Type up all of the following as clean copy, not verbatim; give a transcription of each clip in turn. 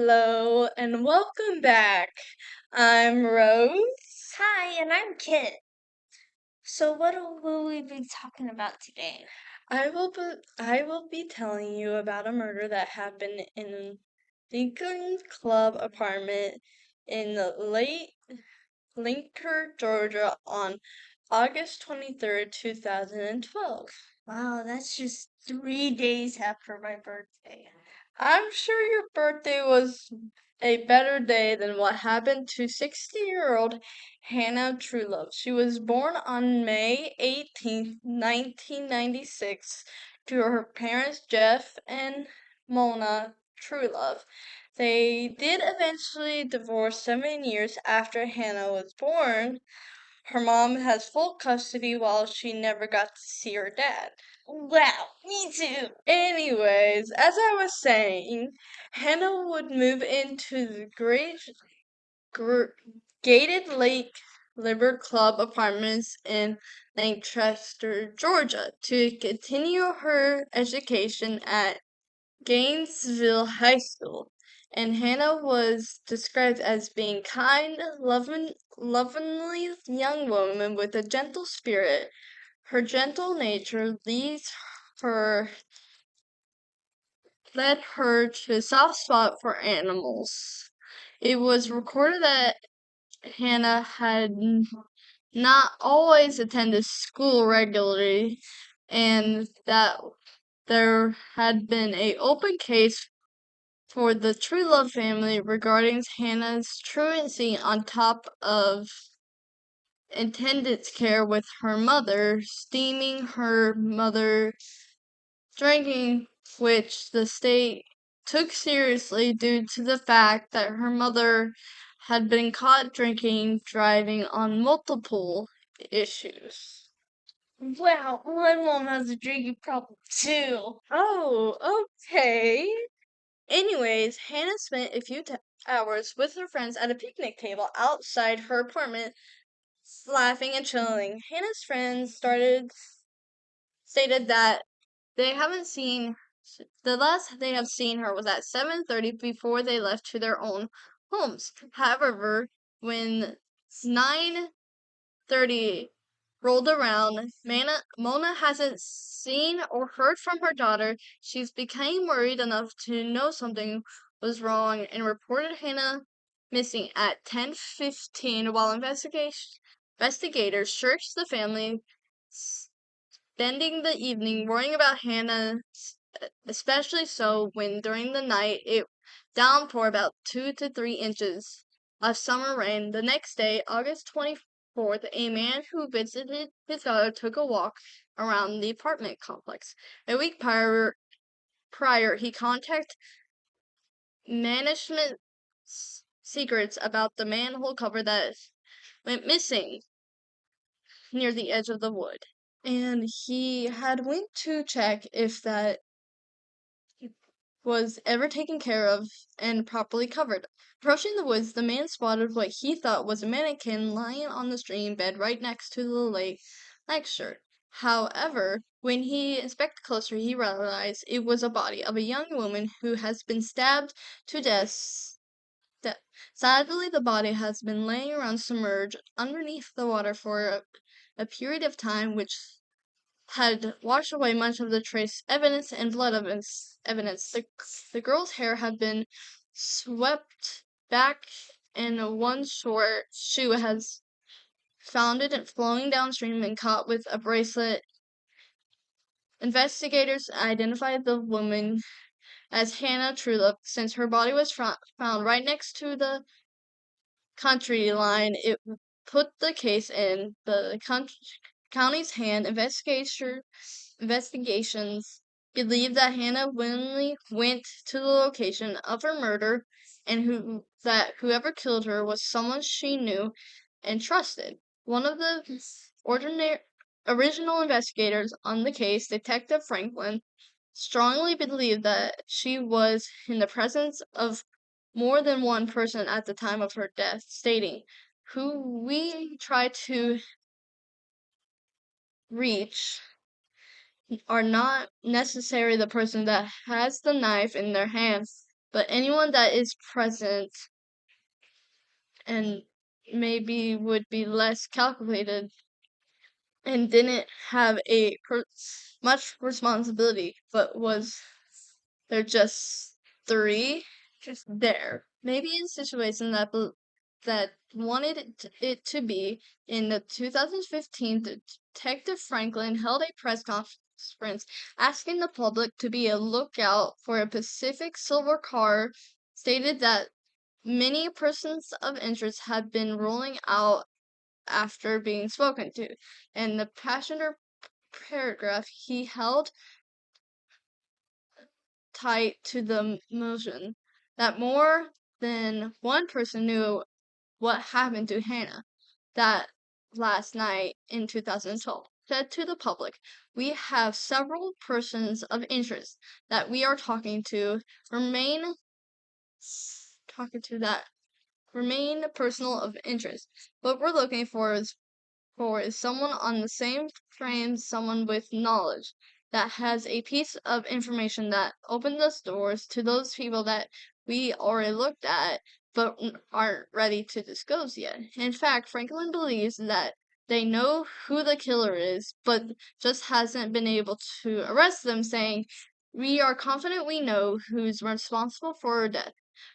Hello and welcome back. I'm Rose. Hi, and I'm Kit. So, what will we be talking about today? I will be telling you about a murder that happened in Lincoln Club apartment in late Lincoln, Georgia on August 23rd, 2012. Wow, that's just 3 days after my birthday. I'm sure your birthday was a better day than what happened to 60-year-old Hannah Truelove. She was born on May 18th, 1996, to her parents Jeff and Mona Truelove. They did eventually divorce 7 years after Hannah was born. Her mom has full custody while she never got to see her dad. Wow, me too. Anyways, as I was saying, Hannah would move into the gr- gated Lake Liber Club apartments in Lancaster, Georgia, to continue her education at Gainesville High School. And Hannah was described as being kind, lovingly young woman with a gentle spirit. Her gentle nature her led her to a soft spot for animals. It was recorded that Hannah had not always attended school regularly and that there had been a open case for the Truelove family regarding Hannah's truancy on top of attendance care with her mother, steaming her mother drinking, which the state took seriously due to the fact that her mother had been caught drinking driving on multiple issues. Wow, my mom has a drinking problem too. Oh, okay. Anyways, Hannah spent a few hours with her friends at a picnic table outside her apartment, laughing and chilling. Hannah's friends stated that they haven't seen the last they have seen her was at 7:30 before they left to their own homes. However, when 9:30 rolled around, Mona hasn't seen or heard from her daughter. She's became worried enough to know something was wrong and reported Hannah missing at 10:15 while investigators searched the family, spending the evening worrying about Hannah, especially so when during the night it downpoured about 2 to 3 inches of summer rain. The next day, August 24th, a man who visited his daughter took a walk around the apartment complex. A week prior he contacted management secrets about the manhole cover that went missing near the edge of the wood. And he had went to check if that was ever taken care of and properly covered. Approaching the woods, the man spotted what he thought was a mannequin lying on the stream bed right next to the lake shirt. However, when he inspected closer, he realized it was a body of a young woman who has been stabbed to death. Sadly, the body has been laying around submerged underneath the water for a period of time, which had washed away much of the trace evidence and blood evidence. The girl's hair had been swept back, and one short shoe has found it flowing downstream and caught with a bracelet. Investigators identified the woman as Hannah Trulip since her body was found right next to the country line. It put the case in the county's hand. Investigations believe that Hannah willingly went to the location of her murder and that whoever killed her was someone she knew and trusted. One of the ordinary original investigators on the case, Detective Franklin, strongly believed that she was in the presence of more than one person at the time of her death, stating, "Who we try to reach are not necessarily the person that has the knife in their hands. but anyone that is present and maybe would be less calculated and didn't have much responsibility, but was they're just three, just there. Maybe in a situation that wanted it to be. In the 2015, Detective Franklin held a press conference asking the public to be a lookout for a Pacific silver car, stated that many persons of interest had been rolling out after being spoken to. In the passenger paragraph, he held tight to the motion that more than one person knew what happened to Hannah that last night in 2012. Said to the public, we have several persons of interest that we are remain talking to that remain personal of interest. What we're looking for is someone on the same frame, someone with knowledge that has a piece of information that opens us doors to those people that we already looked at but aren't ready to disclose yet. In fact, Franklin believes that they know who the killer is, but just hasn't been able to arrest them, saying, we are confident we know who's responsible for her death.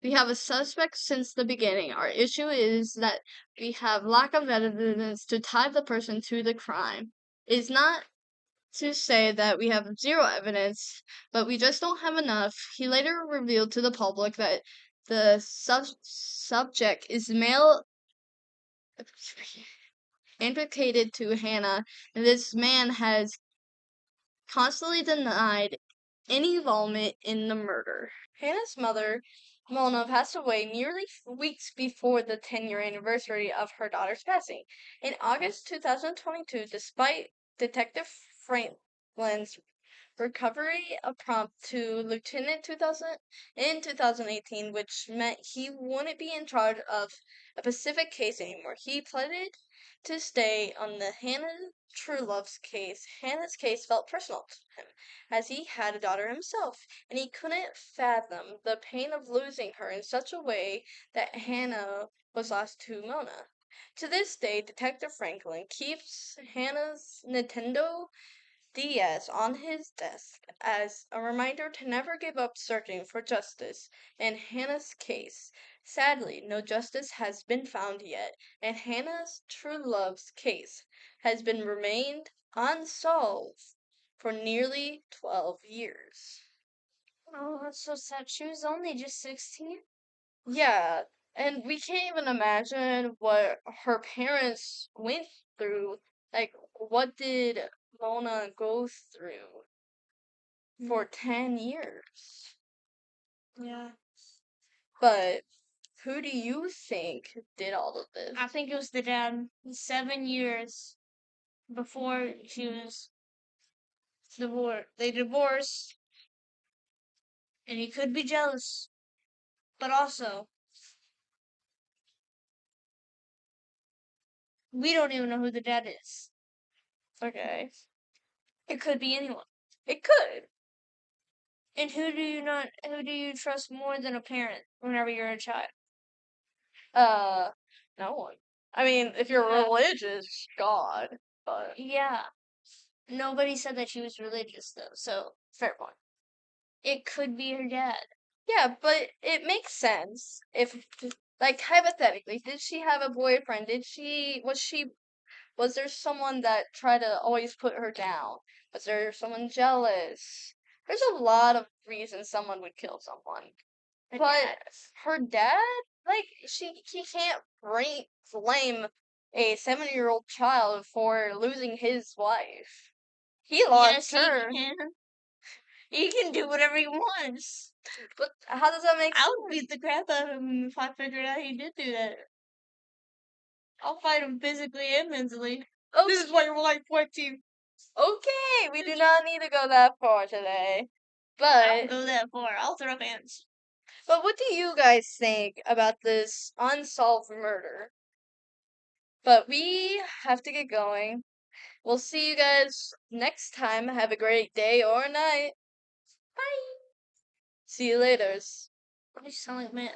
We have a suspect since the beginning. Our issue is that we have lack of evidence to tie the person to the crime. It's not to say that we have zero evidence, but we just don't have enough. He later revealed to the public that the subject is male implicated to Hannah, and this man has constantly denied any involvement in the murder. Hannah's mother, Mona, passed away nearly weeks before the 10-year anniversary of her daughter's passing. In August 2022, despite Detective Franklin's recovery a prompt to Lieutenant 2000 in 2018, which meant he wouldn't be in charge of a Pacific case anymore. He pleaded to stay on the Hannah Truelove's case. Hannah's case felt personal to him, as he had a daughter himself, and he couldn't fathom the pain of losing her in such a way that Hannah was lost to Mona. To this day, Detective Franklin keeps Hannah's Nintendo DS on his desk as a reminder to never give up searching for justice in Hannah's case. Sadly, no justice has been found yet, and Hannah's true love's case has been remained unsolved for nearly 12 years. Oh, that's so sad. She was only just 16. Yeah, and we can't even imagine what her parents went through. Like, what did Mona go through for 10 years? Yeah. But who do you think did all of this? I think it was the dad. 7 years before she was divorced. They divorced, and he could be jealous. But also, we don't even know who the dad is. Okay. It could be anyone. It could. And who do you trust more than a parent whenever you're a child? Uh, no one. I mean, if you're Yeah. religious, God. But Yeah. Nobody said that she was religious though, so fair point. it could be her dad. Yeah, but it makes sense if, like, hypothetically, did she have a boyfriend? Was there someone that tried to always put her down? Was there someone jealous? There's a lot of reasons someone would kill someone. Her But dad. her dad, like, he can't blame a 7-year-old child for losing his wife. He Yes, lost he her. can. He can do whatever he wants. But how does that make I sense? would beat the crap out of him if I figured out he did do that. I'll fight him physically and mentally. This is why you're like 14. Okay, we do not need to go that far today. I'll But go that far. I'll throw hands. what do you guys think about this unsolved murder? But we have to get going. We'll see you guys next time. Have a great day or night. Bye. See you later. You sound like man.